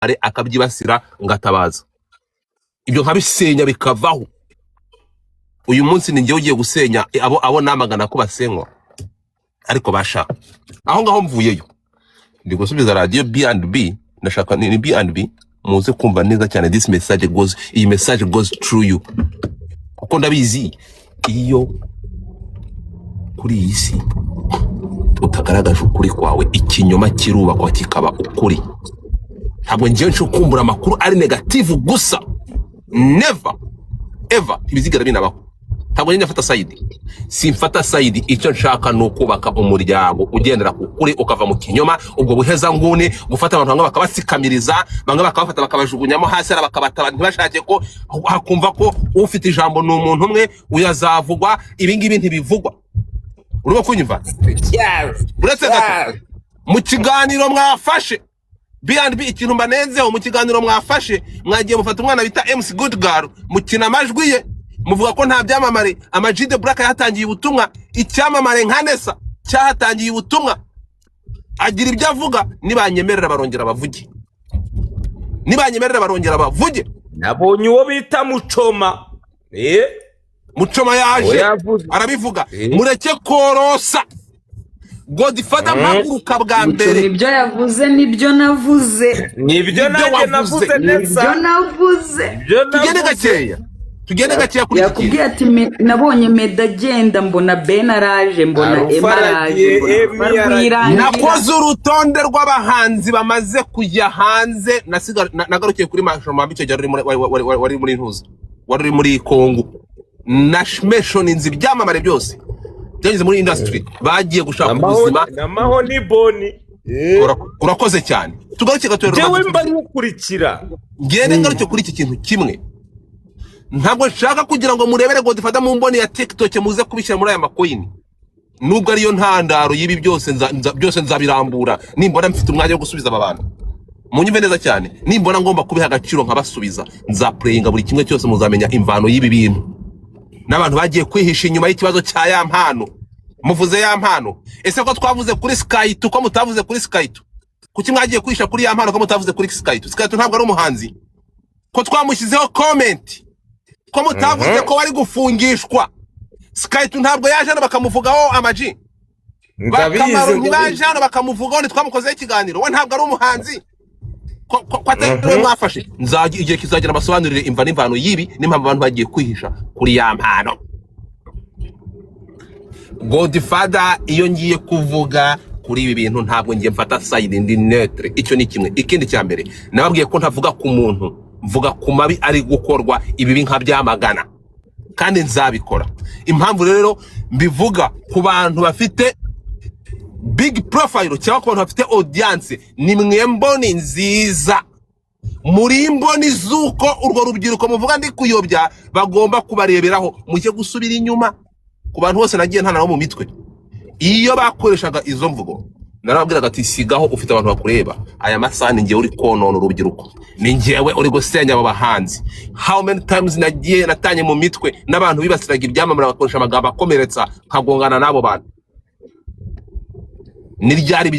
akabyibasira ngatabaza ibyo nkabisenya bikavaho. Uyu munsi ni ngiye ugiye gusenya abo namagana ko basenywa ariko basha aho ngaho mvuyeyo ndi gusubiza radio B&B. Ndashaka ni B&B muze kumva neza cyane iyi message goes through you kuko ndabizi iyo kuri iyi si utagaragaje ukuri kwawe ikinyoma kirubakwa kikaba ukuri. Ntabwo ngiye ncukumbura amakuru ari negative gusa, never ever ibizigara binabaho. Ntabwo njye mfata side, simfata side. Icyo nshaka no kubaka umuryango ugendera ku kuri ukava mu kinyoma. Ubwo buheza ngune gufata abantu banga bakabatsikamiriza, banga bakabafata bakabajugunyamo hasi bakabataba ntibashake ko hakumva ko ufite ijambo n'umuntu umwe uyazavugwa. Ibingibi ntibivugwa. Urimo kunyumva? Uretse gato mu kiganiro mwafashe B&B ikintu mbanenzeho mu kiganiro mwafashe mwagiye mufata umwana bita MC Good Girl mukina amajwi ye muvuga ko nta byamamare. Ama-G The Black yatangiye ubutumwa, icyamamare nka Nessa cyahatangiye ubutumwa. Agira ibyo avuga, nibanyemerera barongera bavuge, nibanyemerera barongera bavuge. Nabonye uwo bita Muchoma. Muchoma yaje arabivuga. Mureke korosa Godfather mpaguruka bwa mbere. Nibyo yavuze nibyo navuze. Nibyo nanjye navuze Nessa. Nibyo navuze. Tugende gakeya kuri iki. Yakubwiye ati nabonye Meda agenda mbona Ben araje mbona Emma araje. Nakoze urutonde rw'abahanzi bamaze kujya hanze. Nagarukiye kuri Mashoma bico jya wari muri ntuza. Wari muri Kongo. Nashmeshon inzi byamamare byose. Byageze muri industry bagiye gushaka ubuzima. Namaho ni Boni. Urakoze cyane. Tugaruke gato rero. Jewe mba nkukurikira. Ngende ngaruke kuri iki kintu kimwe. Ntabwo nshaka kugira ngo murebere Godfather mu mboni ya TikTok muze kubishyira muri aya macoin. Nubwo ariyo ntandaro yibi byose nzabirambura. Nimbona mfite umwanya wo gusubiza aba bantu. Munyumve neza cyane. Nimbona ngomba kubiha agaciro nkabasubiza. Nzaplayinga buri kimwe cyose muzamenya imvano yibi bintu. N'abantu bagiye kwihisha inyuma y'ikibazo cya ya mpano. Muvuze ya mpano. Ese ko twavuze kuri Sky ko mutavuze kuri Sky? Kuki mwagiye kwihisha kuri ya mpano ko mutavuze kuri Sky? Sky ntabwo ari umuhanzi. Ko twamushyizeho comment. Ko mutavuze ko wari gufungishwa. Sky ntabwo yaje hano bakamuvugaho Ama-G. Bakamarunyi baje hano bakamuvugaho ntitwamukozeho ikiganiro. We ntabwo ari umuhanzi. Ko atari mwafashe. Igihe kizagira abasobanurire imva n'imvano yibi n'impamvu abantu bagiye kwihisha kuri ya mpano. Godfather iyo ngiye kuvuga kuri ibi bintu ntabwo ngiye mfata side ndi neutre. Icyo ni kimwe. Ikindi cya mbere nababwiye ko ntavuga ku muntu, mvuga ku mabi ari gukorwa ibi nka byamagana kandi nzabikora. Impamvu rero mbivuga ku bantu bafite big profile cyangwa ku bantu bafite audience ni mwe mboni nziza, muri mboni zuko urwo rubyiruko muvuga ndi kuyobya bagomba kubareberaho. Mujye gusubira inyuma ku bantu bose nagiye ntana mu mitwe. Iyo bakoreshaga izo mvugo narababwiraga ati sigaho ufite abantu bakureba. Aya masani ngiye uri konona urubyiruko, ni ngewe uri gusenya abo bahanzi. How many times nagiye natanye mu mitwe n'abantu bibasiraga ibyamamara bakoresha amagambo akomeretsa nkagongana nabo bantu. Ni ryari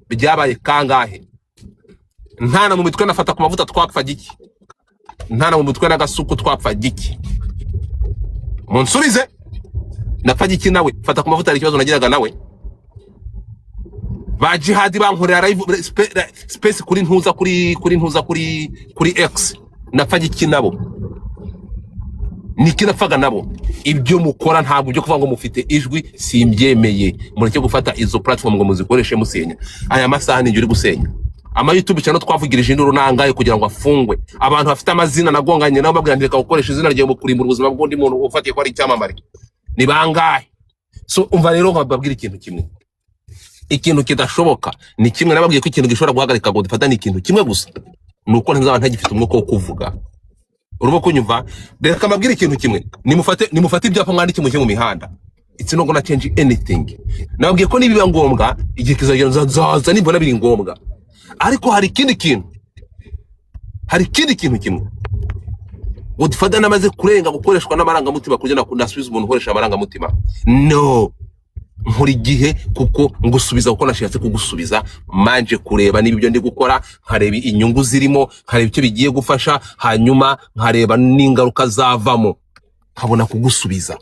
byabaye kangahe? Ntana mu mitwe nafata ku mavuta twapfa giki, ntana mu mitwe n'agasuku twapfa giki. Munsubize napfa giki nawe? Fata ku mavuta ari ikibazo nagiraga nawe. Ba Jihad bankorera live space kuri X. Napfa giki nabo? Niki nafaga nabo? Ibyo mukora ntabwo byo kuvuga ngo mufite ijwi simbyemeye. Mureke gufata izo platform ngo muzikoreshe musenya. Aya masaha ni uri gusenya. Ama YouTube cyane twavugirije induru nangaye kugira ngo afungwe. Abantu bafite amazina nagonganye nabo babwirandika gukoresha izina rye mu kurimbura ubuzima bw'undi muntu ufatiye ko ari icyamamare. Ni bangahe? So umva rero nkababwira ikintu kimwe. Ikintu kidashoboka ni kimwe nababwiye ko ikintu gishobora guhagarika Godfather ni ikintu kimwe gusa. Nuko ntazaba ntagifite umwuka wo kuvuga. Urimo kunyumva? Reka mbabwire ikintu kimwe. Nimufate ibyapa mwandike mu mihanda. It's not gonna change anything. Nababwiye ko nibiba ngombwa igihe kizagera nzaza nibona biri ngombwa. Ariko hari ikindi kintu kimwe. Godfather namaze kurenga gukoreshwa n'amarangamutima kugira ngo ndasubize umuntu ukoresha amarangamutima. No. nkuri gihe kuko ngusubiza uko nashatse kugusubiza manje kureba nibyo ndi gukora nkareba inyungu zirimo nkareba icyo bigiye gufasha hanyuma nkareba n'ingaruka zavamo nkabona kugusubiza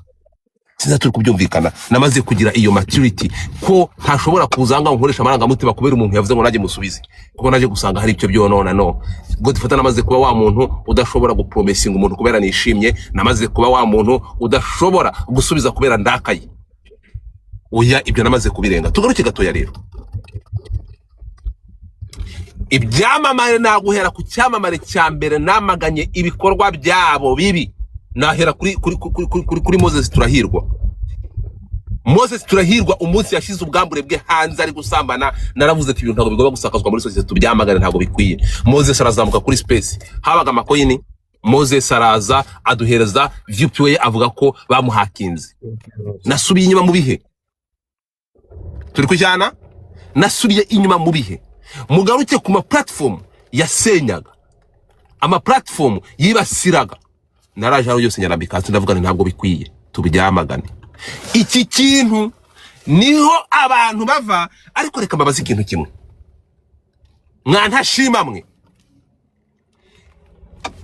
sinza turi kubyumvikana namaze kugira iyo maturity ko ntashobora kuzanga nkoresha amarangamutima kubera umuntu yavuze ngo naje musubize kuko naje gusanga hari icyo byonona no Godfather namaze kuba wa muntu udashobora gupromisinga umuntu kubera nishimye namaze kuba wa muntu udashobora gusubiza kubera ndakaye oya ibyo namaze kubirenga tugaruke gatoya rero ibyamamare naguhera ku cyamamare cyambere namaganye ibikorwa byabo bibi nahera kuri Moses Turahirwa Moses Turahirwa umunsi yashize ubwambure bwe hanze ari gusambana naravuze ati ibintu ntago bigomba gusakazwa muri society tubyamagane ntago bikwiye Moses arazamuka kuri space habaga amakoyini Moses araza aduhereza viewplay avuga ko bamuhakinze nasubiye inyuma mu bihe turi kujyana nasubiye inyuma mu bihe mugaruke ku ma platform yasenyaga ama platform yibasiraga naraje aho yose nyarambika ndavuga ntabwo bikwiye tubyamagane iki kintu niho abantu bava ariko reka mbabaza ikintu kimwe mwantashima mwe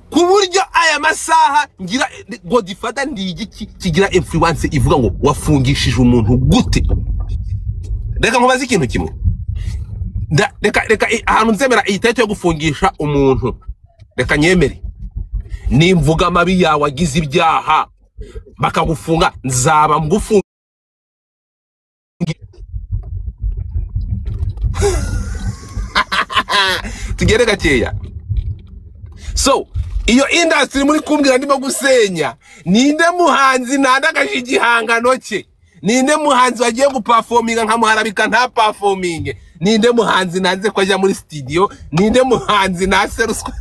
ku buryo aya masaha ngira Godfather ndi igiki kigira influence ivuga ngo wafungishije umuntu gute reka nkubaza ikintu kimwe reka ahantu nzemera itariki yo gufungisha umuntu reka nyemere nimvuga amabi yawe wagize ibyaha bakagufunga nzaba mgufunga tugere gakeya so iyo industry muri kumbwira ndimo gusenya ninde muhanzi nandagaje igihangano cye ninde muhanzi wagiye guperforminga nkamuharabika nta performing ninde muhanzi nanze ko ajya muri studio ninde muhanzi naseruswa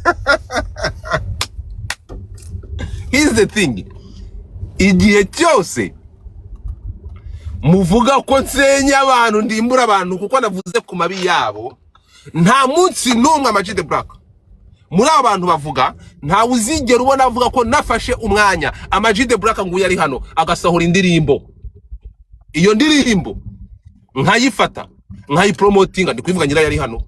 Here's the thing igihe cyose muvuga ko nsenya abantu ndimbura abantu kuko navuze ku mabi yabo nta munsi numwe Ama G The Black muri abantu bavuga nta uzigera ubona avuga ko nafashe umwanya Ama G The Black ngo yari hano agasahura indirimbo iyo ndirimbo nkayifata nkayipromotinga ndi kwivuga nyira yari hano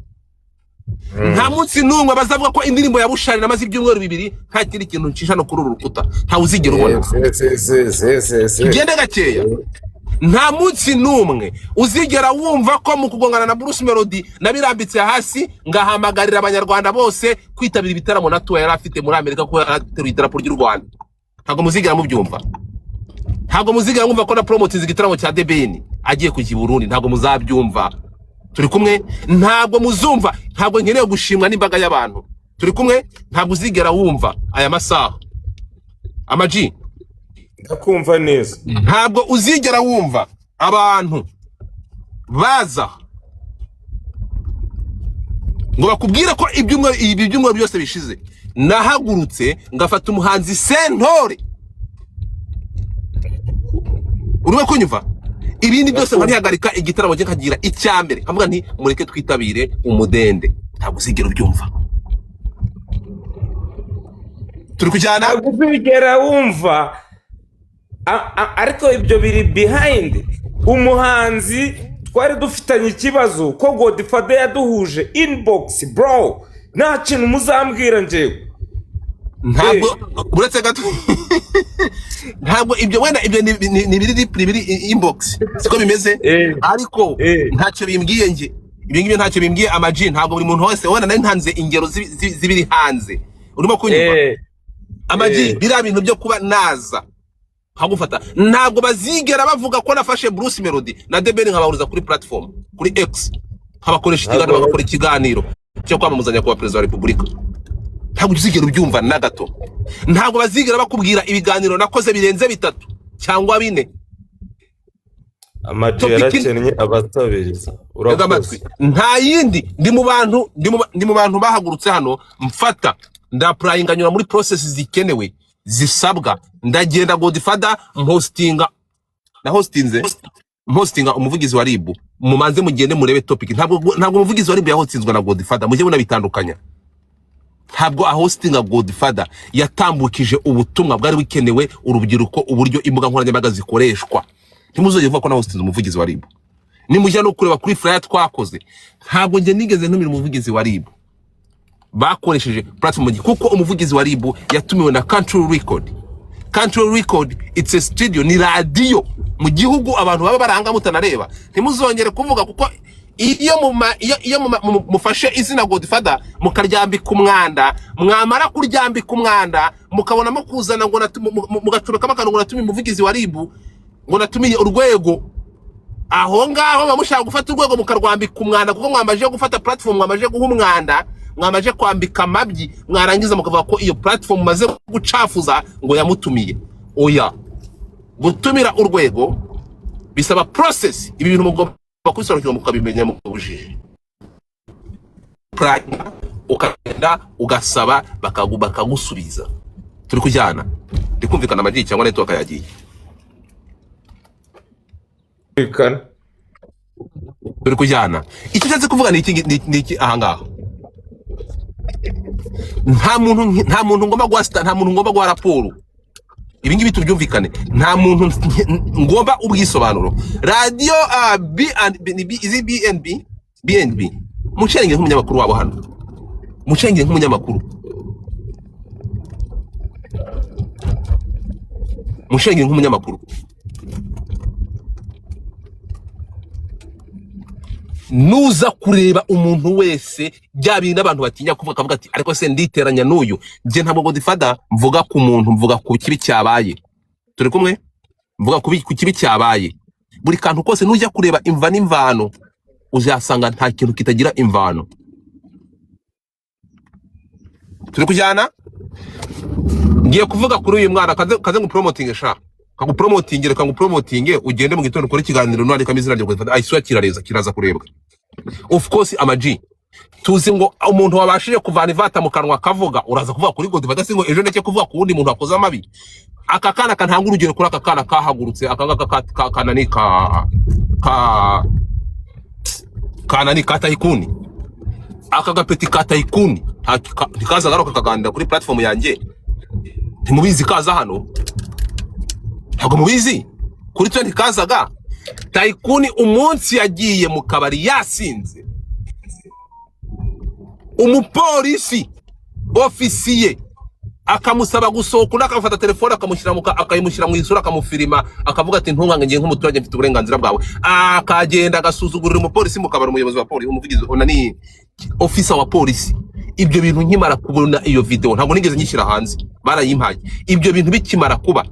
nta munsi numwe bazavuga ko indirimbo yabushari namaze ibyumweru bibiri nta kindi kintu ncisha no kuri uru rukuta nta uzigera ubona gende gakeya nta munsi numwe uzigera wumva ko mu kugongana na Bruce Melody nabirambitse hasi ngahamagarira abanyarwanda bose kwitabira ibitaramo na tour yari afite muri Amerika ko yarateruye idarapo ry'u Rwanda ntago muzigera mubyumva ntago muzigera mwumva ko na promoting igitaramo cya Debeni agiye kujya i Burundi ntago muzabyumva turi kumwe ntabwo muzumva ntabwo nkeneye gushimwa n'imbaga y'abantu turi kumwe ntabwo uzigera wumva aya masaha Ama G ndakumva neza ntabwo uzigera wumva abantu baza ngo bakubwire ko ibyumweru byose bishize nahagurutse ngafata umuhanzi Sentore urwe kunyumva ibindi byose nkanihagarika igitaramo cye nkagira icyambere nkavuga nti mureke twitabire umudende ntabwo uzigera ubyumva turi kujyana ntabwo uzigera wumva ariko ibyo biri behind umuhanzi twari dufitanye ikibazo ko Godfather yaduhuje inbox bro nta kintu muzambwira njyewe ntabwo uretse gato ntabwo ibyo wenda ibyo ni biri inbox siko bimeze ariko ntacyo bimbwiye nge ibyo ngibyo ntacyo bimbwiye Ama G ntabwo buri muntu wese wenda nari ntanze ingero zibiri hanze urimo kunyumva Ama G bira bintu byo kuba naza hagufata ntabwo bazigera bavuga ko nafashe Bruce Melody na Debeni nkabahuriza kuri platform kuri X habakoresha ikiganiro bagakora ikiganiro cyo kwamamuzanya kwa President wa Republika ntabwo uzigera ubyumva na gato ntabwo bazigera bakubwira ibiganiro nakoze birenze 3 cyangwa 4 Ama G yarakennye abatabiriza urakoze nta yindi ndi mu bantu bahagurutse hano mfata ndapurayinganyura muri process zikenewe zisabwa ndagenda Godfather hostinga umuvugizi wa RIB mumanze mugende murebe topic ntabwo umuvugizi wa RIB yahotsinzwe na Godfather mujye munabitandukanya ntabwo ahostinga Godfather yatambukije ubutumwa bwari bukenewe urubyiruko uburyo imbuga nkoranyambaga zikoreshwa ntimuzongere kuvuga ko nawusize umuvugizi wa RIB. Nimujya no kureba kuri flyer twakoze, ntabwo nge nigeze ntumira umuvugizi wa RIB. Bakoresheje platform kuko umuvugizi wa RIB yatumiwe na Country Record. Country Record, it's a studio, ni radio mu gihugu abantu baba baranga mutanareba. Ntimuzongere kuvuga kuko iyo mufashe izina Godfather mukaryambika umwanda, mwamara kuryambika umwanda mukabonamo kuzana ngo mugatureka makano ngo natumi umuvugizi wa RIB ngo natumiye urwego, aho ngaho bamushaka gufata urwego mukarwambika umwanda kuko mwamaje gufata platform, mwamaje guha umwanda, mwamaje kwambika amabyi, mwarangiza mukavuga ko iyo platform maze gucafuza ngo yamutumiye. Oya, gutumira urwego bisaba process, ibi bintu mugomba kubisobanukirwa mukabimenya mukabujije. Ukagenda ugasaba bakagusubiza. Turi kujyana ndikumvikana amaji cyangwa network yagiye. Turi kujyana. Icyo cyatse kuvuga ni iki ahangaha. Nta muntu ngomba gwasta, nta muntu ngomba gwa raporo. Ibi ngibi tubyumvikane, nta muntu ngomba ubwisobanuro. Radio BNB mucengere nk'umunyamakuru wabo hano, mucengere nk'umunyamakuru, mucengere nk'umunyamakuru. Nuza kureba umuntu wese byabi n'abantu batinya kuvuga kavuga ati ariko se nditeranya n'uyu, nje ntabwo Godfather mvuga ku muntu, mvuga ku kibi cyabaye. Turi kumwe? Mvuga ku kibi cyabaye. Buri kantu kose nujya kureba imva n'imvano uzasanga nta kintu kitagira imvano. Turi kujyana? Ngiye kuvuga kuri uyu mwana kaze ngo promoting sha. Kagupromotingire kangupromotinge ugende mu gitondo kuri kiganiro no ariko amizina ryo Godfather ayiswa kiraza kurebwa. Of course amaji tuzi ngo umuntu wabashije kuvana ivata mu kanwa kavuga uraza kuvuga kuri Godfather singo ejo ndeke kuvuga ku wundi muntu akoza amabi. Akakana kantanga urugero kuri akakana kahagurutse akanga kanani kanani katayikuni akagapeti katayikuni ntikaza garuka kaganda kuri platform yanjye. Ntimubizi kaza hano, ntabwo mubizi kuri 20 kazaga Tayikuni umunsi yagiye mu kabari yasinze, umupolisi ofisiye akamusaba gusohoka akafata telefone akayimushyira mu isura akamufirima akavuga ati ntungange ngiye nk'umuturage mfite uburenganzira bwawe, akagenda agasuzugurira umupolisi mu kabari, umuyobozi wa polisi, umuvugizi onani ofisa wa polisi. Ibyo bintu nkimara kubona iyo video ntabwo nigeze nyishyira hanze, barayimpaye. Ibyo bintu bikimara kuba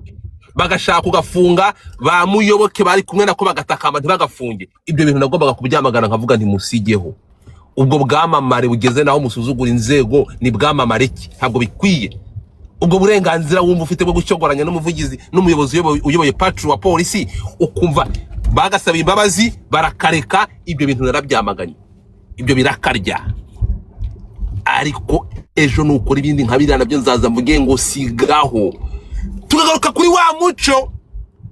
bagashaka kugafunga ba muyoboke bari kumwe nako bagatakamba ntibagafunge. Ibyo bintu nagombaga kubyamagana nkavuga nti musigeho. Ubwo bwamamare bugeze naho musuzugura inzego ni bwamamare ki? Ntabwo bikwiye. Ubwo burenganzira wumva ufite bwo gucyogoranya n'umuvugizi n'umuyobozi uyoboye patru wa polisi ukumva bagasaba imbabazi barakareka. Ibyo bintu narabyamaganye, ibyo birakarya. Ariko ejo nukora ibindi nkabirana byo nzaza mvuge ngo sigaho. Tugagaruka kuri wa muco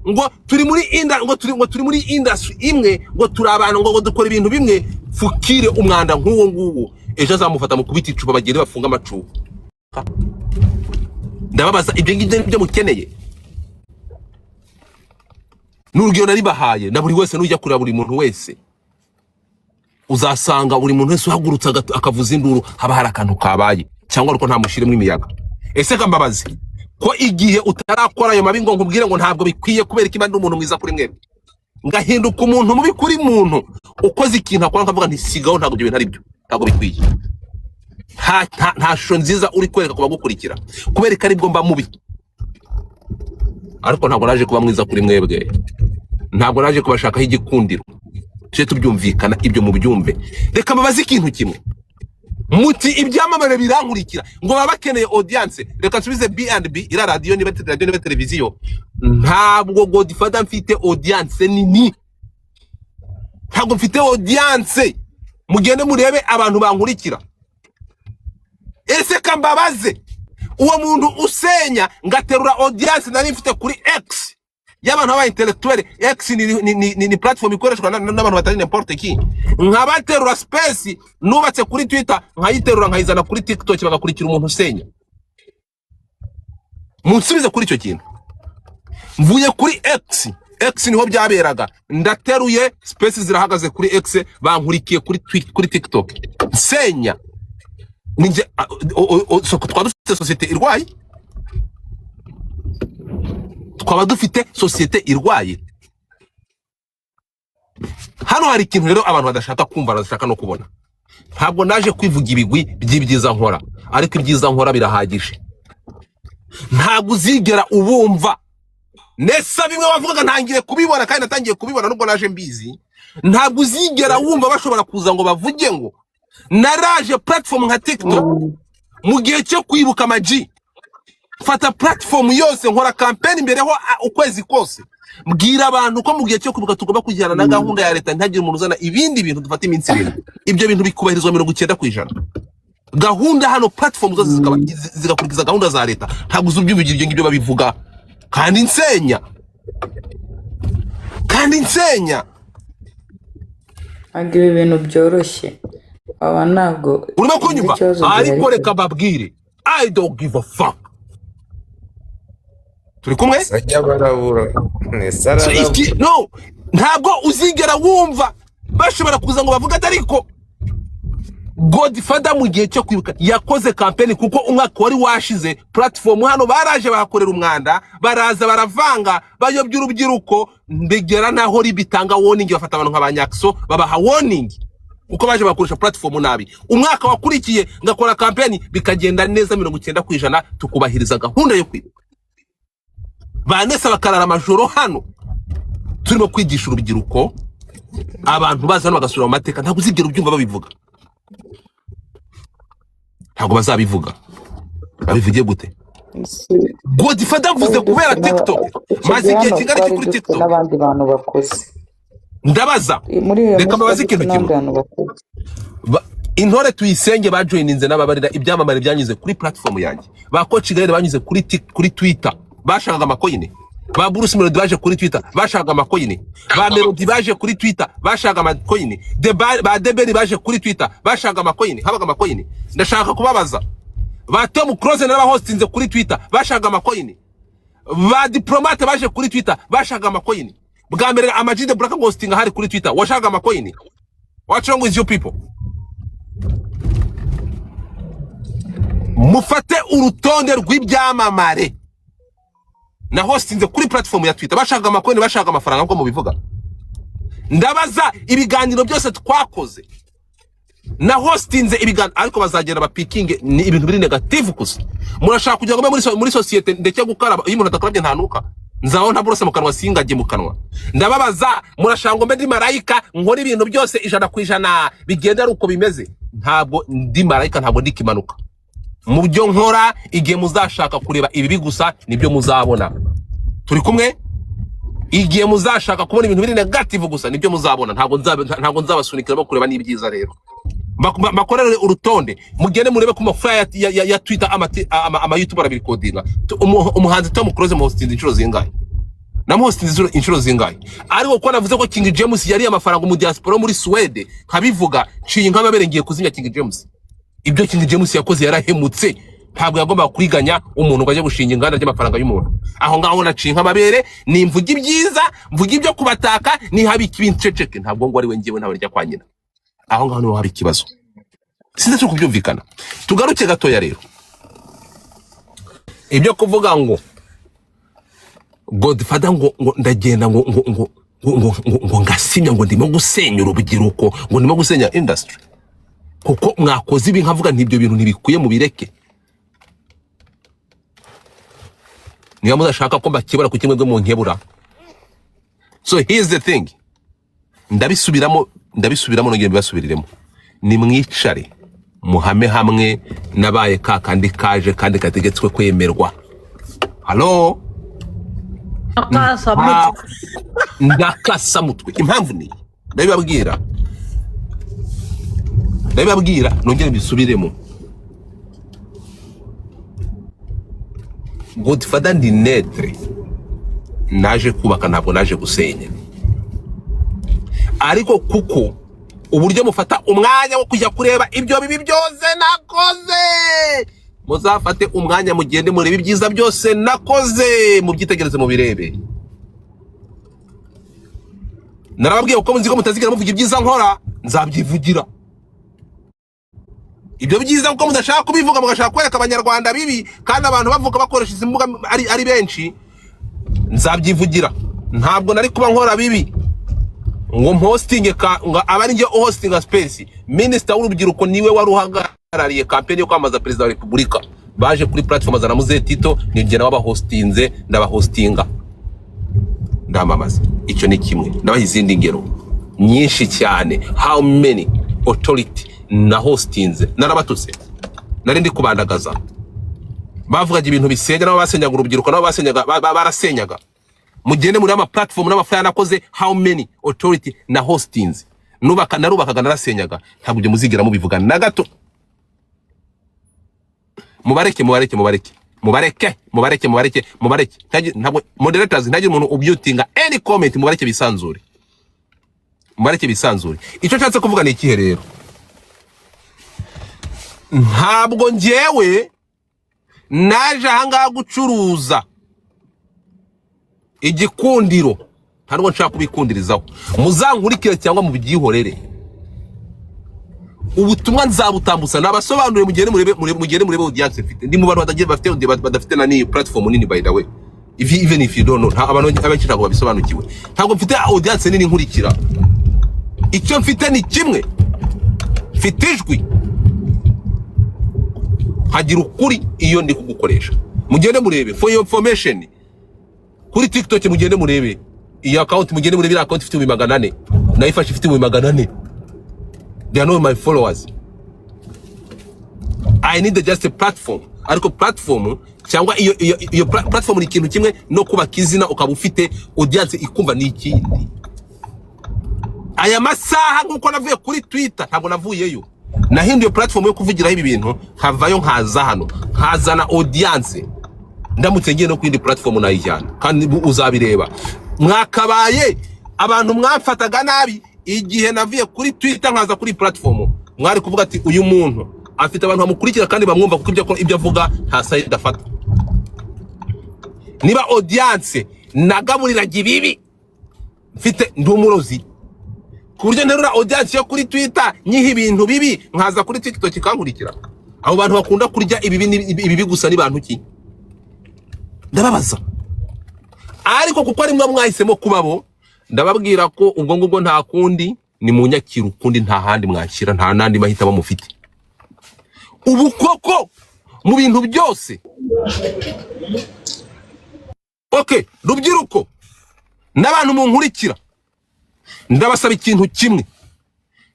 ngo turi muri industry imwe, ngo turi abantu ngo dukora ibintu bimwe. Fukire umwanda nk'uwo nguwo ejo azamufata mu kubita icupa bagire bafunga amacupa. Ndababaza ibyo ngibyo byo mukeneye. N'urugero nari bahaye na buri wese nujya kureba buri muntu wese uzasanga buri muntu wese uhagurutsa akavuza induru haba hari akantu kabaye cyangwa ariko nta mushire mu imiyaga. Ese kambabazi ko igihe utarakora ayo mabi ngo nkubwire ngo ntabwo bikwiye kubera iki bandi umuntu mwiza kuri mwebwe ngahinduka umuntu mubi kuri muntu ukoze ikintu akora nkavuga nti sigaho ntabwo ibyo bintu ari byo, ntabwo bikwiye. Nta shusho nziza uri kwereka kubagukurikira kubera ko ari bwo mba mubi. Ariko ntabwo naje kuba mwiza kuri mwebwe, ntabwo naje kubashakaho igikundiro. Tuje tubyumvikana ibyo mu byumve. Reka mbabaze ikintu kimwe, muti ibyamamare birankurikira ngo baba bakeneye audience. Reka nsubize B&B ira radio niba televiziyo. Ntabwo Godfather mfite audience nini, ntabwo mfite audience. Mugende murebe abantu bankurikira. Ese kambabaze uwo muntu usenya ngaterura audience nari mfite kuri X y'abantu aba intellectuel. X ni platform ikoreshwa n'abantu batari n'importe qui. Nkabaterura space nubatse kuri Twitter nkayiterura nkayizana kuri TikTok bagakurikira umuntu usenya. Munsubize kuri icyo kintu. Mvuye kuri X niho byaberaga, ndateruye space zirahagaze kuri X, bankurikiye kuri TikTok nsenya. Ninje twaba dufite societe irwaye, twaba dufite societe irwaye. Hano hari ikintu rero abantu badashaka kumva, badashaka no kubona. Ntabwo naje kwivuga ibigwi by'ibyiza nkora, ariko ibyiza nkora birahagije. Ntabwo uzigera ubumva nesa bimwe wavugaga ntangiye kubibona, kandi natangiye kubibona nubwo naje mbizi. Ntabwo uzigera wumva bashobora kuza ngo bavuge ngo naraje platform nka TikTok mu gihe cyo kwibuka amaji. Fata platform yose nkora campaign imbere ho ukwezi kose, mbwira abantu ko mu gihe cyo kwibuka tugomba kujyana na gahunda ya leta, ntagire umuntu uzana ibindi bintu dufata iminsi ibiri. Ibyo bintu bikubahirizwa 90%. Gahunda hano platform zose zigakurikiza gahunda za leta. Ntabwo uzubyubigira ibyo ngibyo babivuga kandi nsenya. Agira ibintu byoroshye. Aba ntabwo urimo kunyumva, ariko reka babwire, I don't give a fuck. Turi kumwe? Sajya barabura. No, ntabwo uzigera wumva bashobora kuza ngo bavuga ariko Godfather mu gihe cyo kwibuka yakoze campaign, kuko umwaka wari washize platform hano baraje bahakorera umwanda, baraza baravanga, bayobya urubyiruko, ndegera naho ribitanga warning, bafata abantu nk'abanyakso babaha warning uko baje bakoresha platform nabi. Umwaka wakurikiye ngakora campaign bikagenda neza 90%, tukubahiriza gahunda yo kwibuka. Banesa bakarara amajoro hano turimo kwigisha urubyiruko, abantu baza hano bagasura mu mateka. Ntabwo uzigera ubyumva babivuga, ntabwo bazabivuga. Babivugiye gute? Godfather avuze kubera TikTok, maze igihe kingana iki kuri TikTok n'abandi bantu bakoze. Ndabaza, reka mbabaze ikintu kimwe. Intore tuyisenge bajoininze n'ababarira ibyamamare byanyuze kuri platform yanjye. Ba Coach Gaël banyuze kuri Twitter, bashakaga amakoyine. Ba Bruce Melody baje kuri Twitter, bashakaga amakoyine. Ba Melody baje kuri Twitter, bashakaga amakoyine. Ba Debeli baje kuri Twitter, bashakaga amakoyine, habaga amakoyine. Ndashaka kubabaza, ba Tom Close n'aba hostinze kuri Twitter, bashakaga amakoyine. Ba Diplomate baje kuri Twitter, bashakaga amakoyine. Bwa mbere Amajide Black hostinga hari kuri Twitter, washakaga amakoyine. What's wrong with you people? Mufate urutonde rw'ibyamamare na hostinze kuri platform ya Twitter, bashaka amakoyine, bashaka amafaranga nko mubivuga. Ndabaza ibiganiro byose twakoze na hostinze ibiganiro, ariko bazagera ba picking ni ibintu biri negative gusa. Murashaka kugira ngo muri societe ndeke gukaraba, iyo umuntu atakarabye ntanuka, nzaho nta burose mu kanwa singajye mu kanwa. Ndababaza, murashaka ngo mbe ndi marayika nkora ibintu byose 100% bigenda ari uko bimeze? Ntabwo ndi marayika, ntabwo ndi kimanuka. Mu byo nkora igihe muzashaka kureba ibibi gusa nibyo muzabona. Turi kumwe? Igihe muzashaka kubona ibintu biri negative gusa nibyo muzabona. Ntabwo nzabasunikira kureba n'ibyiza. Rero bakorere urutonde, mugende murebe ku mafaya ya Twitter, ama YouTube arabikodinga. Umuhanzi Tom Close mu hosting inshuro zingahe, na hosting inshuro zingahe. Ariko ko navuze ko King James yari amafaranga mu diaspora muri Sweden, nkabivuga nciye nk'amabere ngiye kuzimya King James. Ibyo King James yakoze yarahemutse, ntabwo yagomba kwiganya umuntu ngo ajye gushinga inganda ry'amafaranga y'umuntu. Aho ngaho naciye nk'amabere, nimvuga ibyiza, mvuga ibyo kubataka, ni habika ibintu ceceke. Ntabwo ngo ari we ngiyewe ntabarya kwa nyina. Aho ngaho niho hari ikibazo, sinzi cyo kubyumvikana. Tugaruke gatoya rero, ibyo kuvuga ngo Godfather ngo ndagenda ngo ngasimya ngo ndimo gusenya urubyiruko, ngo ndimo gusenya industry, kuko mwakoze ibi nkavuga ntibyo bintu ntibikuye mu bireke. Niba mudashaka ko mbakibura ku kimwe bwo mu nkebura. So here's the thing, ndabisubiramo nongeye mbasubiriremo. Ni mwicare muhame hamwe nabaye kandi kaje kandi kategetswe kwemerwa. Hello? Ndakasa mutwe. Impamvu ni ndabibabwira nongere mbisubiremo. Godfather ndi netre, naje kubaka, ntabwo naje gusenya. Ariko kuko uburyo mufata umwanya wo kujya kureba ibyo bibi byose nakoze, muzafate umwanya mugende murebe ibyiza byose nakoze, mubyitegereze mu birebe. narababwiye uko munzi ko mutazigera muvuga ibyiza nkora, nzabyivugira. Ibyo byiza uko mudashaka kubivuga mugashaka kwereka abanyarwanda bibi kandi abantu bavuga bakoresha izi mbuga ari benshi, nzabyivugira. Ntabwo nari kuba nkora bibi ngo hosting ngo abari nge hosting space. Minister w'urubyiruko niwe wari uhagarariye campaign yo kwamaza president wa Republika. Baje kuri platform za Namuze Tito nibyo naba hostinze, ndabahostinga, ndamamaza. Icyo ni kimwe. Ndabaha izindi ngero nyinshi cyane. How many authority na hostinze narabatutse, nari ndi kubandagaza, bavugaga ibintu bisenya, nabo basenyaga urubyiruko, nabo basenyaga barasenyaga. Mugende muri ama platform n'amafaya nakoze, how many authority na hostinze narubakaga narasenyaga. Ntabwo ibyo muzigira mubivuga na gato. Mubareke. Ntabwo moderators, ntagira umuntu ubyutinga any comment. Mubareke bisanzure. Icyo nshatse kuvuga ni ikihe rero? Ntabwo njyewe naje ahangaha gucuruza igikundiro, ntabwo nshaka kubikundirizaho. Muzankurikire cyangwa mubyihorere. Ubutumwa nzabutambutsa nabasobanuriye, mugende murebe audience mfite. Ndi mu bantu badafite na ni platform nini, by the way. Even if you don't know, abantu abenshi ntabwo babisobanukiwe. Ntabwo mfite audience nini nkurikira. Icyo mfite ni kimwe, mfite ijwi, hagira ukuri iyo ndi kugukoresha. Mugende murebe for your information. Kuri TikTok mugende murebe iyi account, mugende murebe account ifite 400, nayifashe ifite 400. They are not my followers. I need just a platform. Ariko platform cyangwa iyo platform ni ikintu kimwe no kuba kizina ukaba ufite audience ikumva ni ikindi. Aya masaha nkuko navuye kuri Twitter, ntabwo navuyeyo. Nahinduye platform yo kuvugiraho ibi bintu, nkavayo nkaza hano, nkazana audience. Ndamutse ngiye no kwindi platform nayijyana kandi uzabireba. Mwakabaye abantu mwamfataga nabi igihe navuye kuri Twitter nkaza kuri platform. Mwari kuvuga ati uyu muntu afite abantu bamukurikira kandi bamwumva kuko ibyo avuga nta side afata. Niba audience nagaburiraga ibibi, mfite ndumurozi ku buryo nterura audience yo kuri Twitter nyiha ibintu bibi, nkaza kuri TikTok ikankurikira. Abo bantu bakunda kurya ibibi gusa ni bantu ki? Ndababaza. Ariko kuko ari mwe mwahisemo kubabo, ndababwira ko ubwo ngubwo nta kundi ni munyakira, ukundi nta handi mwakira, nta nandi mahita bamufite. Ubu koko mu bintu byose. Okay, rubyiruko n'abantu munkurikira, ndabasaba ikintu kimwe.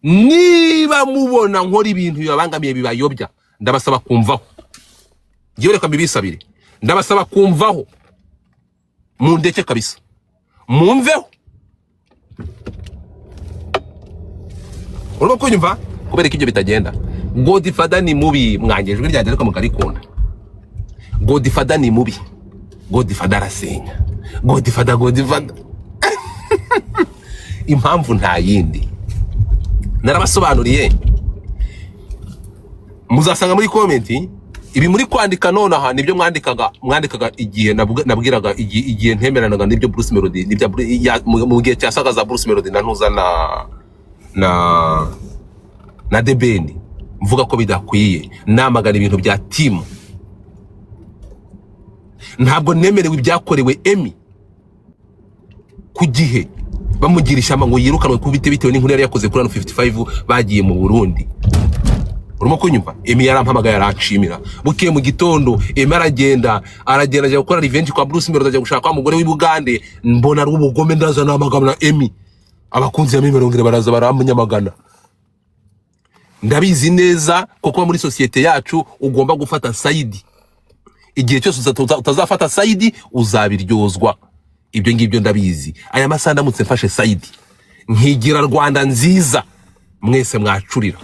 Niba mubona nkora ibintu bibangamiye bibayobya, ndabasaba kumvaho. Giye reka mbibisabire. Ndabasaba kumvaho. Mundeke kabisa. Mumveho. Urimo kunyumva? Kubera ibyo bitagenda. Godfather ni mubi, mwangejwe ryagera ko mukarikunda. Godfather ni mubi. Godfather arasenya. Godfather. Impamvu nta yindi. Narabasobanuriye. Muzasanga muri comment ibi muri kwandika none aha nibyo mwandikaga igihe nabwiraga igihe ntemeranaga nibyo Bruce Melody, nibyo mu gihe cyasaga za Bruce Melody na ntuza na The Ben, mvuga ko bidakwiye, namagana ibintu bya team. Ntabwo nemerewe ibyakorewe Emmy ku gihe bamugirisha ngo yirukanwe kubite bitewe n'inkuru yari yakoze kuri 55 bagiye mu Burundi. Urimo kunyumva? Emmy yarampamagaye aranshimira. Bukiye mu gitondo Emmy aragenda ajya gukora revenge kwa Bruce Melody, ajya gushaka umugore w'Ibugande. Mbona ari ubugome, ndaza namagana Emmy. Abakunzi ya Mimerongere baraza baramunyamagana. Ndabizi neza kuko muri societe yacu ugomba gufata side. Igihe cyose utazafata side uzabiryozwa. Ibyo ngibyo ndabizi. Aya masaha ndamutse mfashe side, nkigira Rwanda nziza, mwese mwacurira.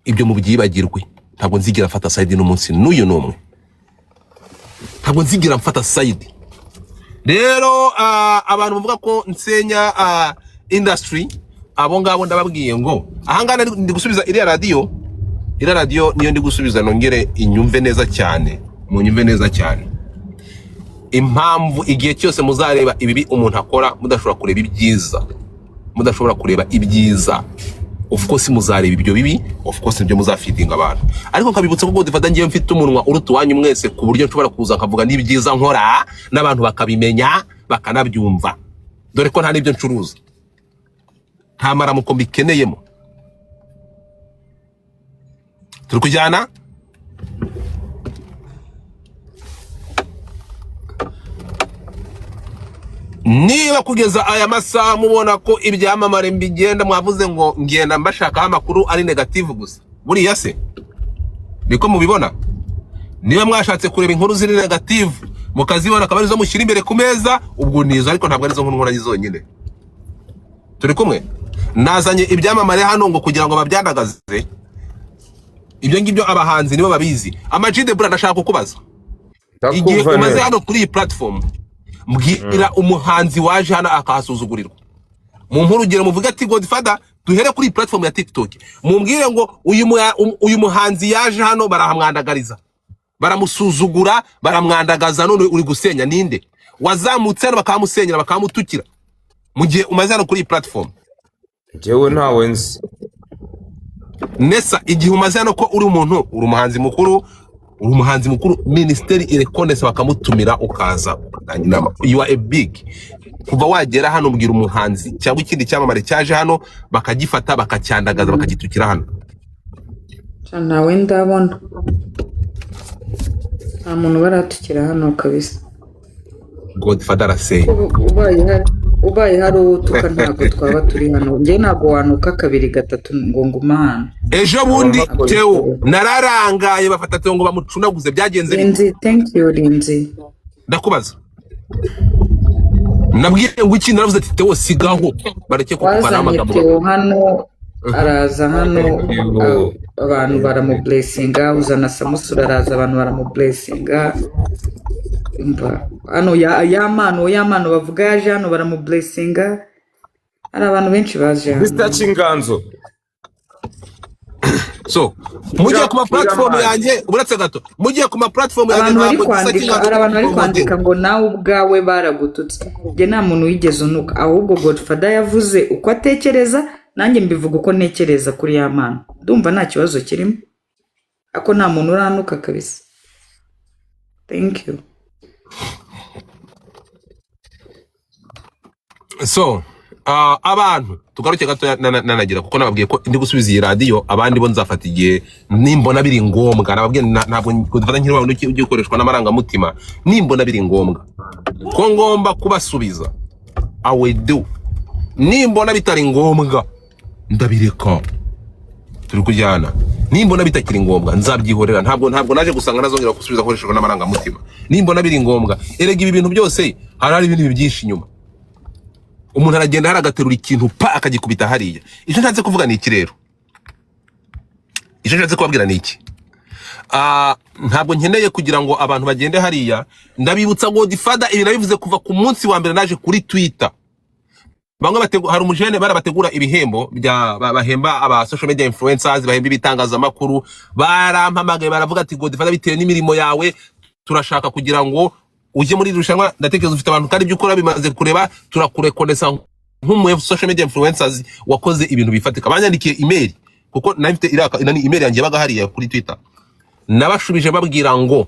Ibyo mubyibagirwe. Ntabwo nzigira mfata side n'umunsi n'uyu n'umwe. Ntabwo nzigira mfata side. Rero abantu bavuga ko nsenya industry, abo ngabo ndababwiye ngo ahangana ndi gusubiza iriya radio niyo ndi gusubiza, nongere inyumve neza cyane, munyumve neza cyane. impamvu igihe cyose muzareba ibibi umuntu akora mudashobora kureba ibyiza, mudashobora kureba ibyiza, of course muzareba ibyo bibi, of course nibyo muzafeedinga abantu. Ariko kabibutse ko Godfather ngiye mfite umunwa uruta wanyu mwese ku buryo nshobora kuza nkavuga n'ibyiza nkora n'abantu bakabimenya bakanabyumva, dore ko nta n'ibyo ncuruza, nta maramuko mbikeneyemo. Turi kujyana niba kugeza aya masaha mubona ko ibyamamare mbigenda mwavuze ngo ngenda mbashakaho amakuru ari negative gusa, buriya se niko mubibona? Niba mwashatse kureba inkuru ziri negative mukazibona akaba arizo mushyira imbere ku meza, ubwo nizo, ariko ntabwo arizo nkuru nkora zonyine. Turi kumwe? Nazanye ibyamamare hano ngo kugira ngo babyandagaze. Ibyo ngibyo abahanzi nibo babizi. Ama-G The Black ndashaka kukubaza, igihe umaze hano kuri iyi platform, mbwira umuhanzi waje hano akahasuzugurirwa. Mumpe urugero muvuga ati Godfather duhere kuri platform ya TikTok, mumbwire ngo uyu muhanzi yaje hano barahamwandagariza, baramusuzugura, baramwandagaza, none uri gusenya ninde? Wazamutse hano bakamusenyera bakamutukira mu gihe umaze hano kuri iyi platform? Jewe ntawe nzi. Nesa, igihe umaze hano ko uri umuntu, uri umuhanzi mukuru, ministeri irekonesa bakamutumira ukaza inama, you are a big. Kuva wagera hano mbwira umuhanzi cyangwa ikindi cyamamare cyaje hano bakagifata bakacyandagaza bakagitukira hano. Nawe ndabona nta muntu baratukira hano kabisa. Godfather araseye. Ubaye hari utuka ntabwo twaba turi hano. Njye ntabwo wanuka kabiri gatatu ngo nguma hano. Ejo bundi Theo nararangaye bafata Theo ngo bamucunaguze, byagenze Linzi, thank you Linzi. Ndakubaza, nabwiye ngo iki? Naravuze ati Theo sigaho bareke kukuvana amagambo. Theo hano araza hano abantu baramublessinga, uzana Samusura araza abantu baramublessinga. Hano yamano bavuga yaje hano baramublessinga, ari abantu benshi baje hano. Mr. Chinganzo. So mugiye ku ma platform yanjye, uburatse gato, mugiye ku ma platform yanjye abantu bari kwandika ngo nawe ubwawe baragututse. Nge nta muntu wigeze unuka, ahubwo Godfather yavuze uko atekereza, nanjye mbivuga uko ntekereza kuri yamano. Ndumva nta kibazo kirimo, ako nta muntu uranuka kabisa. Thank you. So abantu tugaruke gato nanagira kuko nababwiye ko ndi gusubiza iyi radio, abandi bo nzafata igihe nimbona biri ngombwa. Nababwiye ntabwo Godfather nkiri wawe ugikoreshwa n'amarangamutima, nimbona biri ngombwa ko ngomba kubasubiza I will do, nimbona bitari ngombwa ndabireka. Turi kujyana, nimbona bitakiri ngombwa nzabyihorera. Ntabwo naje gusanga nazongera gusubiza akoreshejwe n'amarangamutima. Nimbona biri ngombwa, erega ibi bintu byose hari ibintu byinshi inyuma. Umuntu aragenda haragaterura ikintu pa akagikubita hariya. Icyo nshatse kuvuga ni iki rero? Icyo nshatse kubabwira ni iki? Ntabwo nkeneye kugira ngo abantu bagende hariya. Ndabibutsa Godfather ibi nabivuze kuva ku munsi wa mbere naje kuri Twitter. Bamwe hari umujene barabategura ibihembo bya bahemba aba social media influencers, bahemba ibitangazamakuru, barampamagaye baravuga ati Godfather bitewe n'imirimo yawe turashaka kugira ngo uje muri irushanwa. Ndatekereza ufite abantu kandi by'ukora bimaze kureba, turakurekonesa nk'umu social media influencers wakoze ibintu bifatika. Banyandikiye email kuko nafite email yanjye baga hariya kuri Twitter, nabashubije babwira ngo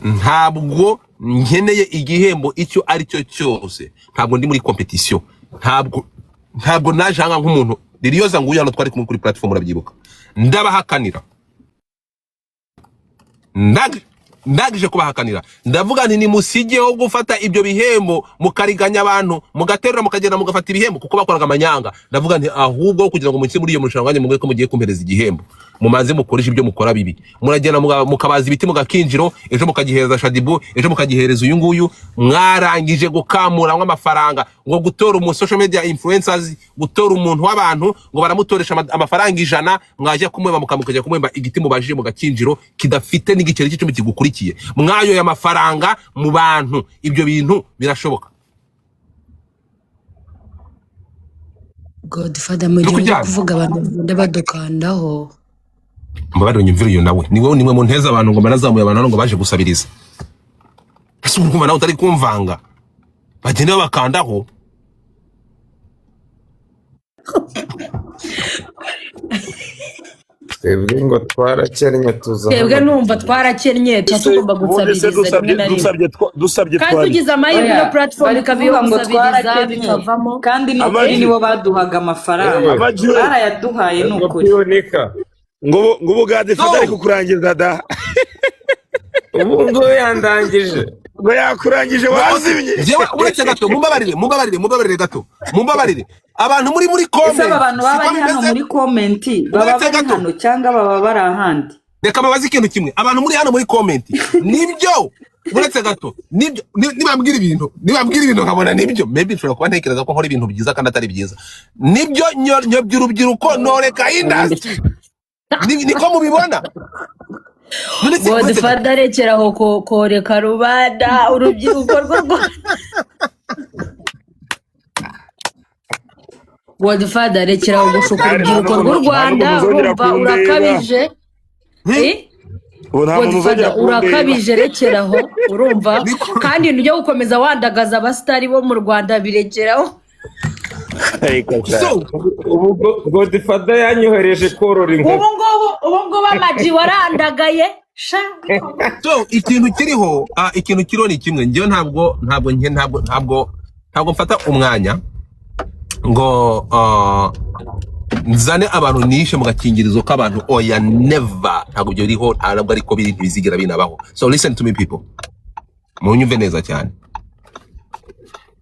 ntabwo nkeneye igihembo icyo ari cyo cyose, ntabwo ndi muri competition, ntabwo naje hanga nk'umuntu ririyoza nguye hano twari kuri platform urabyibuka, ndabahakanira ndagije kubahakanira. Ndavuga nti nimusigeho gufata ibyo bihembo mukariganya abantu mugaterura mukagenda mugafata ibihembo kuko bakoraga amanyanga. Ndavuga nti ahubwo kugira ngo muke muri iyo mushanwa wanyu mugwe ko mugiye kumpereza igihembo, mumaze mukoresha ibyo mukora bibi, muragenda mukabaza ibiti mugakinjiro, ejo mukagihereza Shadibu, ejo mukagihereza uyu nguyu. Mwarangije gukamura amafaranga ngo gutora umu social media influencers, gutora umuntu w'abantu ngo baramutoresha amafaranga 100, mwaje kumweba mukamukajya kumwemba igiti mubajije mugakinjiro kidafite n'igiceri cy'icumi kigukurikiye. Mwayo ya mafaranga mu bantu, ibyo bintu birashoboka. Godfather mu gihe kuvuga abantu ndabadukandaho. Mbabaro nyumvira iyo nawe nimwe mu nteza abantu ngo banazamuye abantu ngo baje gusabiriza. ese urumva nawe utari kumvanga bagende bakandaho twebwe ngo twarakennye tuza twebwe numva twarakennye tugomba gusabiriza rimwe na rimwe dusabye kandi tugize amahirwe no platform ikabiho ngo gusabiriza twarakennye bikavamo kandi n'ukuri nibo baduhaga amafaranga barayaduhaye n'ukuri ngo ubugade fada ari kukurangiza da ubu ngo yandangije ngo yakurangije wazimye jewe uretse gato mumbabarire gato mumbabarire abantu muri comment ese abantu baba bari hano muri comment baba bari hano cyangwa baba bari ahandi reka mabazi ikintu kimwe abantu muri hano muri comment nibyo uretse gato nibyo nibambwira ibintu nkabona nibyo maybe nshobora kuba ntekereza ko nkora ibintu byiza kandi atari byiza nibyo nyo by'urubyiruko noreka industry niko mubibona Godfather rekeraho koreka rubanda urubyiruko rwo Godfather rekeraho gushuka urubyiruko rw'u Rwanda urumva urakabije Godfather urakabije rekeraho urumva kandi nujya gukomeza wandagaza abastari bo mu Rwanda birekeraho Godfather yanyohereje korora inkoko ubu ngubu amaji warandagaye sha so ikintu kiriho ni kimwe njyewe ntabwo mfata umwanya ngo nzane abantu nishe mu gakingirizo k'abantu oya never ntabwo byo riho ntabwo ariko biri ntibizigira binabaho so listen to me people munyumve neza cyane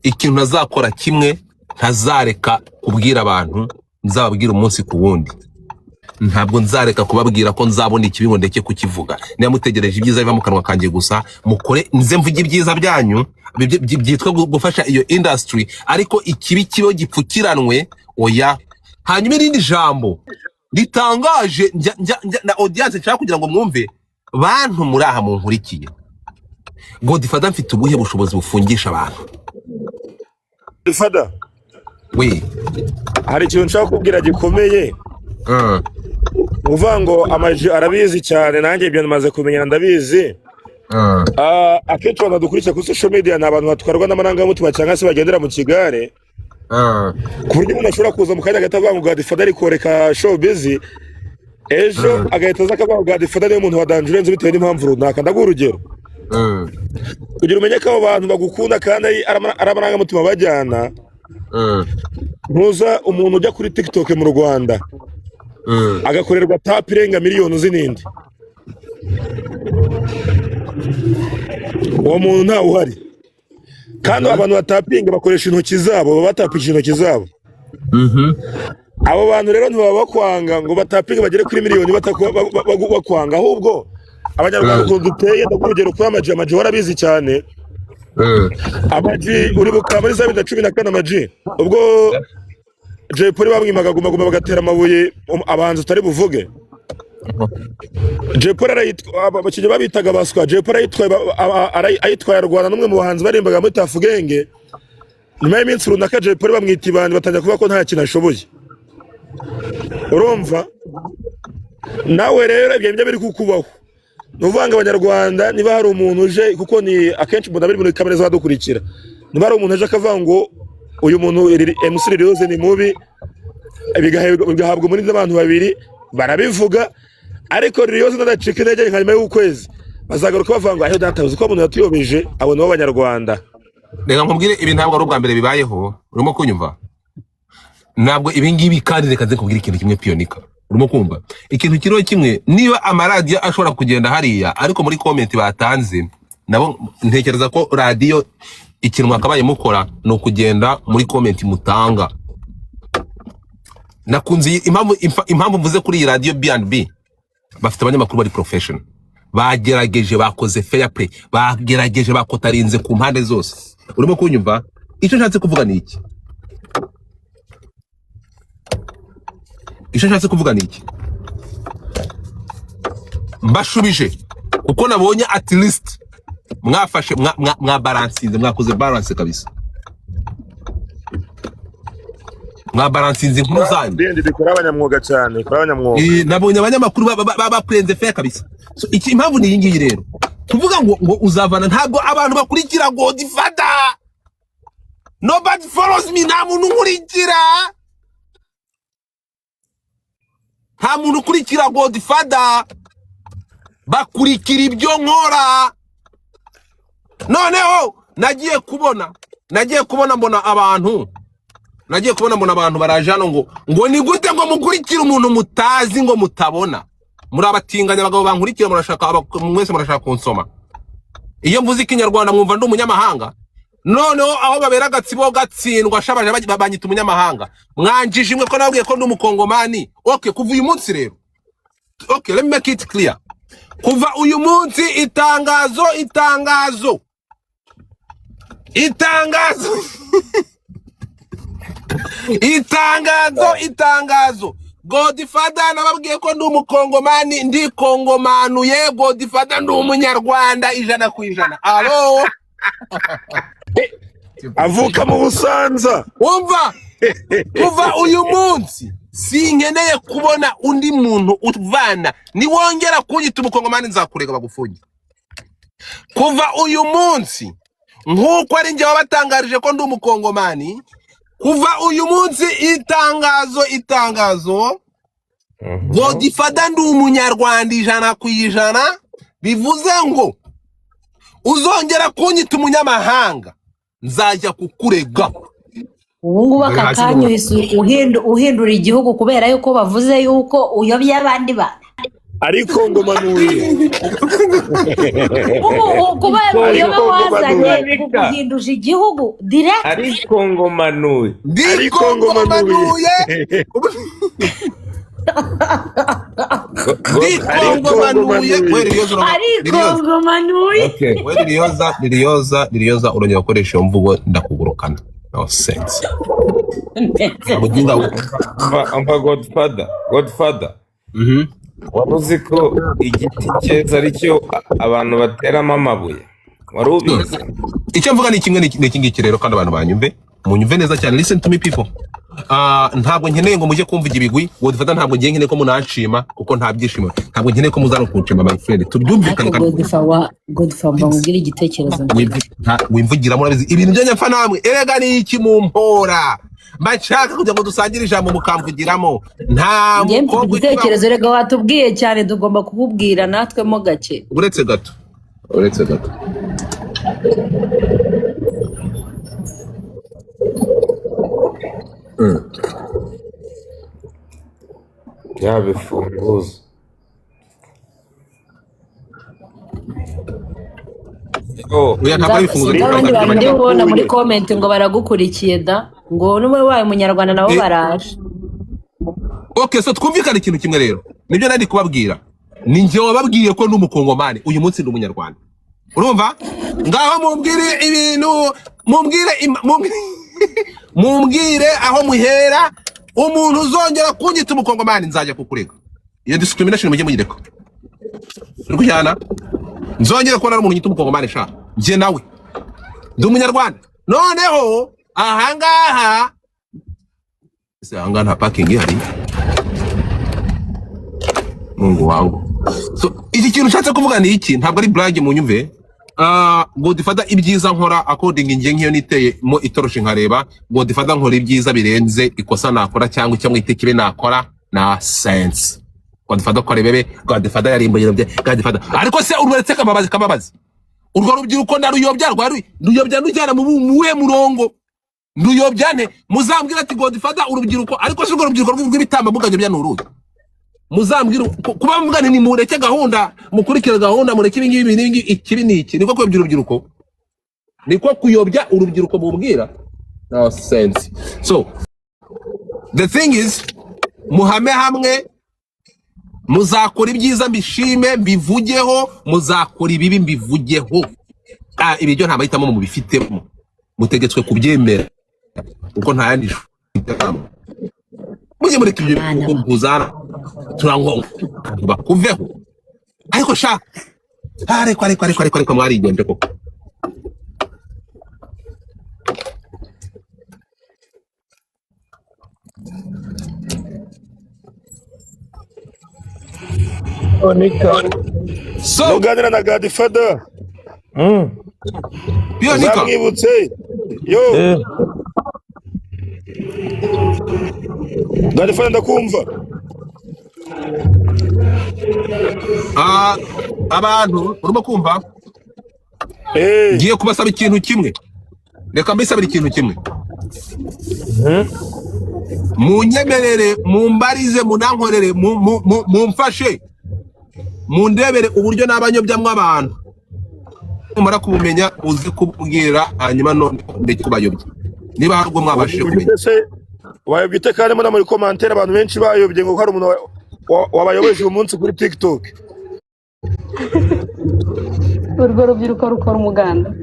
ikintu nazakora kimwe ntazareka kubwira abantu nzababwira umunsi ku wundi ntabwo nzareka kubabwira ko nzabona ikibi ngo ndeke kukivuga niba mutegereje ibyiza biva mu kanwa kanjye gusa mukore nze mvuge ibyiza byanyu byitwa gufasha iyo industry ariko ikibi kibo gipfukiranwe oya hanyuma irindi jambo ritangaje na audience nshaka kugira ngo mwumve bantu muri aha mu nkurikiye Godfather mfite ubuhe bushobozi bufungisha abantu Godfather we hari ikintu nshaka kubwira gikomeye uvuga ngo amaji arabizi cyane nanjye ibyo namaze kumenya ndabizi akenshi abantu dukurikira kuri social media ni abantu batwarwa n'amarangamutima cyangwa se bagendera mu kigare ku buryo umuntu ashobora kuza mu kanya agahita avuga ngo Godfather ari koreka showbiz ejo agahita aza akavuga ngo Godfather niwe muntu wa danger urenze bitewe n'impamvu runaka ndaguha urugero kugira umenye ko abo bantu bagukunda kandi ari amarangamutima bajyana ntuza umuntu ujya kuri TikTok mu Rwanda agakorerwa tap irenga miliyoni z'inindi uwo muntu ntawe uhari kandi abantu batapinga bakoresha intoki zabo baba batapishije intoki zabo abo bantu rero ntibaba bakwanga ngo batapinga bagere kuri miliyoni bakwanga ahubwo abanyarwanda ukuntu duteye ndakugera kuri amaji warabizi cyane amaji uri bukaba muri 2014 amaji ubwo Jay Polly bamwimaga guma bagatera amabuye abahanzi utari buvuge Jay Polly abakinyi babitaga baswa Jay Polly ayitwaye Rwanda n'umwe mu bahanzi barimbaga muri Tafugenge nyuma y'iminsi runaka Jay Polly bamwita ibandi batangira kuvuga ko nta kintu ashoboye urumva nawe rero ibyo biri kukubaho nuvanga abanyarwanda niba hari umuntu uje kuko ni akenshi mbona biri muri kamera zadukurikira niba hari umuntu uje akavuga ngo uyu muntu MC Rose ni mubi bigahabwa muri n'abantu babiri barabivuga ariko Rose ndacika intege nka nyuma y'ukwezi bazagaruka bavuga ngo ayo databuze ko umuntu yatuyobeje abo nabo abanyarwanda reka nkubwire ibi ntabwo ari ubwa mbere bibayeho urimo kunyumva ntabwo ibi ngibi kandi reka nze kubwira ikintu kimwe Pionika urimo kumva ikintu kiriho kimwe niba amaradiyo ashobora kugenda hariya ariko muri comment batanze nabo ntekereza ko radio ikintu mwakabaye mukora no kugenda muri comment mutanga nakunze impamvu mvuze kuri iyi radio B&B bafite abanyamakuru bari professional bagerageje bakoze fair play bagerageje bakotarinze ku mpande zose urimo kunyumva icyo nshatse kuvuga ni iki mbashubije uko nabonye at least mwafashe mwabalansinze mwakoze balance kabisa mwabalansinze inkuru zanyu bindi bikora abanyamwuga cyane kora abanyamwuga nabonye abanyamakuru baprende fair kabisa so iki impamvu ni iyi ngiyi rero kuvuga ngo uzavana, ntabwo abantu bakurikira Godfather. Nobody follows me, nta muntu nkurikira. Nta muntu ukurikira Godfather, bakurikira ibyo nkora. Noneho nagiye kubona mbona abantu baraje hano ngo ni gute ngo mukurikira umuntu mutazi ngo mutabona. Muri abatinganya abagabo bankurikira, mwese murashaka kunsoma. Iyo mvuze ikinyarwanda mwumva ndi umunyamahanga. Noneho aho babera gatsibo gatsindwa shabaje banyita umunyamahanga. Mwanjije imwe ko nabwiye ko ndi umukongomani. Okay, kuva uyu munsi rero. Okay, let me make it clear. Kuva uyu munsi itangazo Godfather nababwiye ko ndi umukongomani, ndi kongomanuye. Godfather ndi umunyarwanda 100%. Alo avuka mu Busanza. Umva, kuva uyu munsi sinkeneye kubona undi muntu uvana. Niwongera kunyita umukongomani nzakurega bagufunge. Kuva uyu munsi nkuko ari njye wabatangarije ko ndi umukongomani, kuva uyu munsi itangazo Godfather ndi umunyarwanda 100%. Bivuze ngo uzongera kunyita umunyamahanga nzajya kukurega. ubu ngubu aka kanya uhindura igihugu kubera yuko bavuze yuko uyobya abandi bantu. Ariko ngomanuye. Kubera uyoba wazanye guhinduje igihugu direct. Ariko ngomanuye. Lirioza urongera gukoresha iyo mvugo ndakugurukana. No sense. Ampa Godfather. Waruzi ko igiti cyeza ari cyo abantu bateramo amabuye? Wari ubizi? Icyo mvuga ni kimwe n'iki ngiki rero, kandi abantu banyumve, munyumve neza cyane. Listen to me people. Ntabwo nkeneye ngo mujye kumva igibigwi. Godfather ntabwo ngiye nkeneye ko munanshima kuko nta byishimo. Ntabwo nkeneye ko muzana kunshima my friend. Tubyumvikane kandi Godfather mubwira igitekerezo. Wimvugira murabizi ibintu byo nyapfa namwe. Erega ni iki mumpora? Bashaka kugira ngo dusangire ijambo mukamvugiramo. Nta mukobwa igitekerezo rega watubwiye cyane, tugomba kububwira natwe mo gake. Uretse gato. Yabifunguza. Abandi bantu ndi ubona muri comment ngo baragukurikiye da, ngo n'umwe wawe munyarwanda nabo baraje. Okay, so twumvikana ikintu kimwe rero. Nibyo nari kubabwira. Ni njye wababwiye ko ndi umukongomani, uyu munsi ndi umunyarwanda. Urumva? Ngaho mumbwire ibintu, mumbwire aho muhera umuntu uzongera kunyita umukongomani nzajya kukurega. Iyo discrimination mujye muyireka. Urukujyana? Nzongera kubona umuntu unyita umukongomani sha. Nje nawe. Ndi umunyarwanda. Noneho ahangaha nta parking ihari. Mungu wangu. So iki kintu nshatse kuvuga ni iki, ntabwo ari brag mu nyumve. Godfather ibyiza nkora according ngiye nkiyo niteye mo itoroshe nkareba. Godfather nkora ibyiza birenze ikosa nakora cyangwa icyo mwite kibe nakora na sense. Godfather kore bebe, Godfather yarimbuye bye, Godfather. Ariko se urweretse kamabazi. Urwo rubyiruko ndaruyobya ruyobya nujyana mu muwe murongo. Nduyobyane muzambwira ati Godfather urubyiruko, ariko se urwo rubyiruko rw'ibitamba muganyobya n'uruzi. Muzambwira kuba mvuga ni mureke gahunda, mukurikira gahunda, mureke ibingibi ikibi niki. Niko kuyobya urubyiruko, niko kuyobya urubyiruko mubwira. No sense. So the thing is, muhame hamwe, muzakora ibyiza mbishime mbivugeho, muzakora ibibi mbivugeho. Ibyo nta mahitamo mu bifitemo, mutegetswe kubyemera uko nta yandi mujye mureka ibyo kuzana turango bakuveho. Ariko sha ariko mwarigenje koko. Onika So nuganira na Godfather Bionika uzamwibutse yo Godfather ndakumva abantu urimo kumva ngiye kubasaba ikintu kimwe reka mbisabira ikintu kimwe munyemerere mumbarize munankorere mumfashe mundebere uburyo n'abanyobyamwe abantu umara kubumenya uzi kubwira hanyuma none ndeke kubayobya niba hari ubwo mwabashije kumenya wayobye kandi mbona muri commentaire abantu benshi bayobye ngo hari umuntu wabayobeje umunsi kuri TikTok urwo rubyiruko rukora umuganda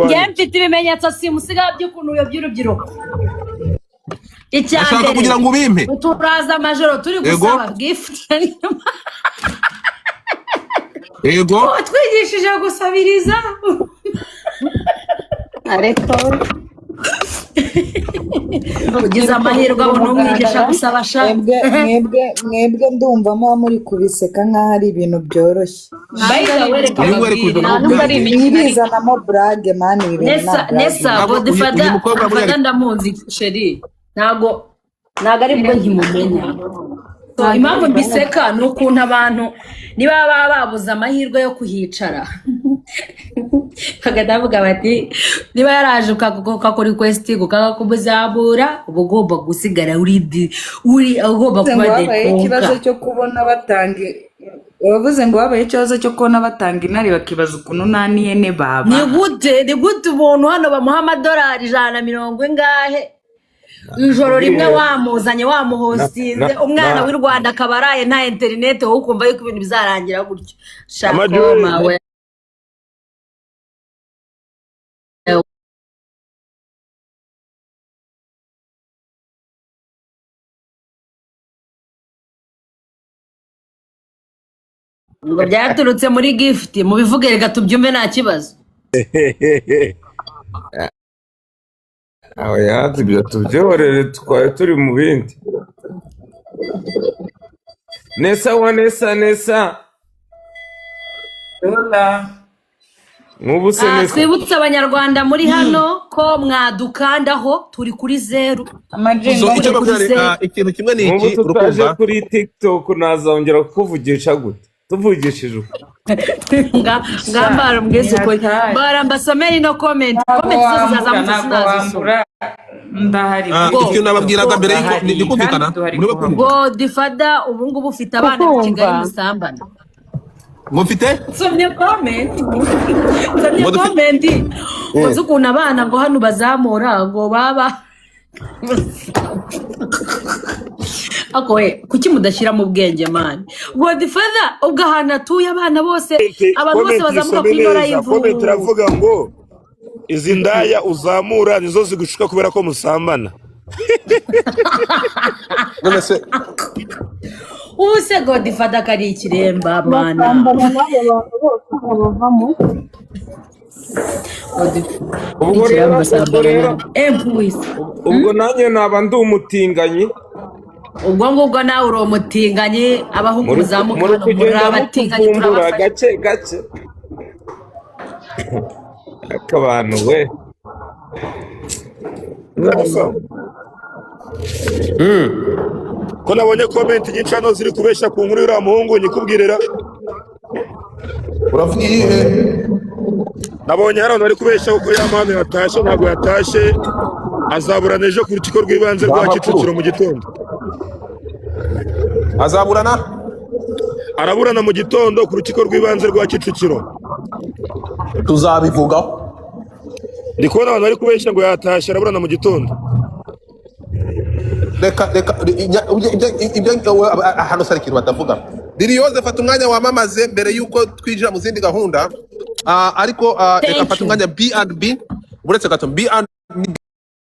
njye mfite ibimenyetso simusiga by'ukuntu uyobya urubyiruko ashaka kugira ngo ubimpe turaza amajoro turi gusaba gift yego twigishije gusabiriza ariko ugize amahirwe abona umwigisha gusaba sha mwebwe ndumva muba muri kubiseka nk'aho ari ibintu byoroshye ntibizanamo burage mani nesa Godfather ndamuzi sheri ntago ari bwo nkimumenya impamvu mbiseka ni ukuntu abantu niba baba babuze amahirwe yo kuhicara bakadavuga bati niba yaraje ukakora request ukakakubuzabura uba ugomba gusigara uri ugomba kuba ikibazo cyo kubona batanga wavuze ngo babaye ikibazo cyo kubona batanga inari bakibaza ukuntu nta n'ihene baba ni gute umuntu hano bamuha amadolari 150 ingahe ijoro rimwe wamuzanye wamuhostinze umwana w'u Rwanda akaba araye nta internet wowe ukumva yuko ibintu bizarangira gutyo shakoma we ngo byaturutse muri gift mubivuge reka tubyumve nta kibazo aho yatubyo tubyorere twaye turi mu bindi nesa nk'ubuse nesa twibutse abanyarwanda muri hano ko mwadukandaho turi kuri 0 ikintu kimwe ni nk'ubu iki tutaje kuri TikTok nazongera kukuvugisha gute tuvugishije ngambara mwese uko barambasomera ino comment zose zazamutse ndahari ikintu nababwiraga mbere yuko ndikumvikana Godfather ubu ngubu ufite abana mu Kigali musambana ngo mfite somye comment uzi ukuntu abana ngo hano bazamura ngo baba akoye kuki mudashyira mu bwenge man Godfather ugahana tuye abana bose abantu bose bazamuka kuri live comment iravuga ngo izi ndaya uzamura nizo zigushuka kubera ko musambana none se ubuse Godfather kari ikiremba mana ubwo nanjye naba ndi umutinganyi ubwo ngubwo nawe uri umutinganyi abahungu muzamuka muri kugenda mutuvumbura gake akabantu we ko nabonye comment nyinshi hano ziri kubeshya ku nkuru y'uriya muhungu nyikubwirira uravuga iyihe nabonye hari abantu bari kubeshya kuko yamahano yatashe ntabwo yatashe azaburana ejo ku rukiko rw'ibanze rwa Kicukiro mu gitondo azaburana araburana mu gitondo ku rukiko rw'ibanze rwa Kicukiro tuzabivugaho ndi kubona abantu bari kubeshya ngo yatashe araburana mu gitondo reka ibyo hano sari ikintu batavuga Diriyoze fata umwanya wamamaze mbere yuko twinjira mu zindi gahunda ariko reka fata umwanya B&B uretse gato B&B